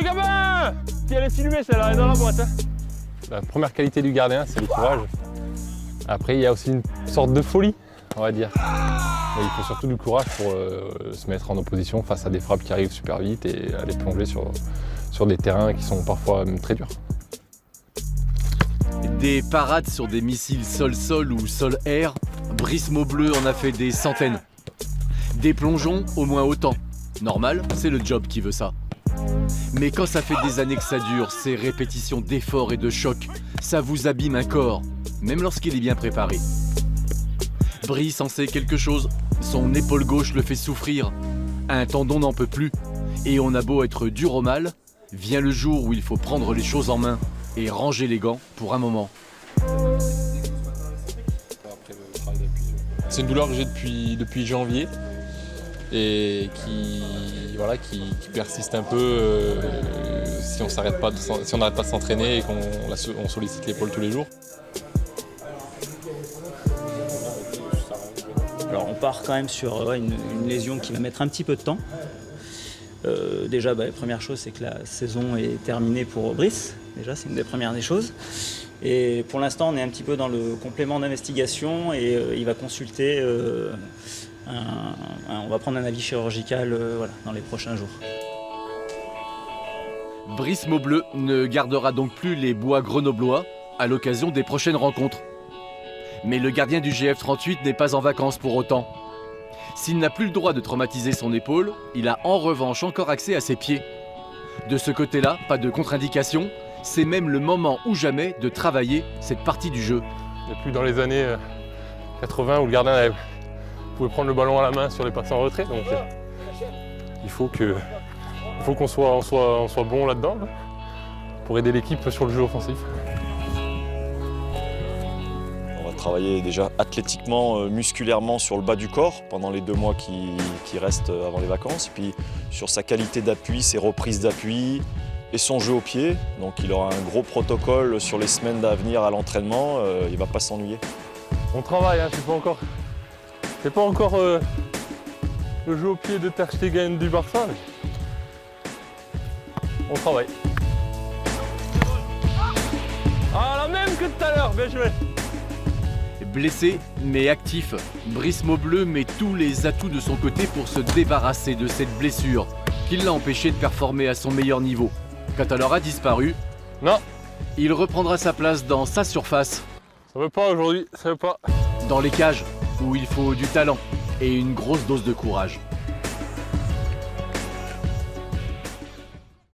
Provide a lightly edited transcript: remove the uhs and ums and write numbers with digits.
le gamin! Tiens, elle est filmée, celle-là, elle est dans la boîte. Hein. La première qualité du gardien, c'est le courage. Après, il y a aussi une sorte de folie, on va dire. Mais il faut surtout du courage pour se mettre en opposition face à des frappes qui arrivent super vite et aller plonger sur des terrains qui sont parfois même très durs. Des parades sur des missiles sol-sol ou sol-air, Brice Maubleu en a fait des centaines. Des plongeons, au moins autant. Normal, c'est le job qui veut ça. Mais quand ça fait des années que ça dure, ces répétitions d'efforts et de chocs, ça vous abîme un corps, même lorsqu'il est bien préparé. Brice en sait quelque chose, son épaule gauche le fait souffrir, un tendon n'en peut plus, et on a beau être dur au mal, vient le jour où il faut prendre les choses en main et ranger les gants pour un moment. C'est une douleur que j'ai depuis janvier et qui persiste un peu si on n'arrête pas de s'entraîner et qu'on sollicite l'épaule tous les jours. Alors on part quand même sur une lésion qui va mettre un petit peu de temps. Déjà, la première chose, c'est que la saison est terminée pour Brice. Déjà, c'est une des premières des choses. Et pour l'instant, on est un petit peu dans le complément d'investigation et il va consulter, on va prendre un avis chirurgical dans les prochains jours. Brice Maubleu ne gardera donc plus les bois grenoblois à l'occasion des prochaines rencontres. Mais le gardien du GF38 n'est pas en vacances pour autant. S'il n'a plus le droit de traumatiser son épaule, il a en revanche encore accès à ses pieds. De ce côté-là, pas de contre-indication, c'est même le moment ou jamais de travailler cette partie du jeu. Il n'y a plus dans les années 80 où le gardien pouvait prendre le ballon à la main sur les passes en retrait. Donc il faut qu'on soit bon là-dedans pour aider l'équipe sur le jeu offensif. Travailler déjà athlétiquement, musculairement sur le bas du corps pendant les 2 mois qui restent avant les vacances. Et puis sur sa qualité d'appui, ses reprises d'appui et son jeu au pied. Donc il aura un gros protocole sur les semaines à venir à l'entraînement, il ne va pas s'ennuyer. On travaille, hein, c'est pas encore le jeu au pied de Ter Stegen du Barça. Mais on travaille. Ah, la même que tout à l'heure, bien joué. Blessé mais actif, Brice Maubleu met tous les atouts de son côté pour se débarrasser de cette blessure qui l'a empêché de performer à son meilleur niveau. Quand elle aura disparu, non, il reprendra sa place dans sa surface. Ça veut pas aujourd'hui, ça veut pas. Dans les cages où il faut du talent et une grosse dose de courage.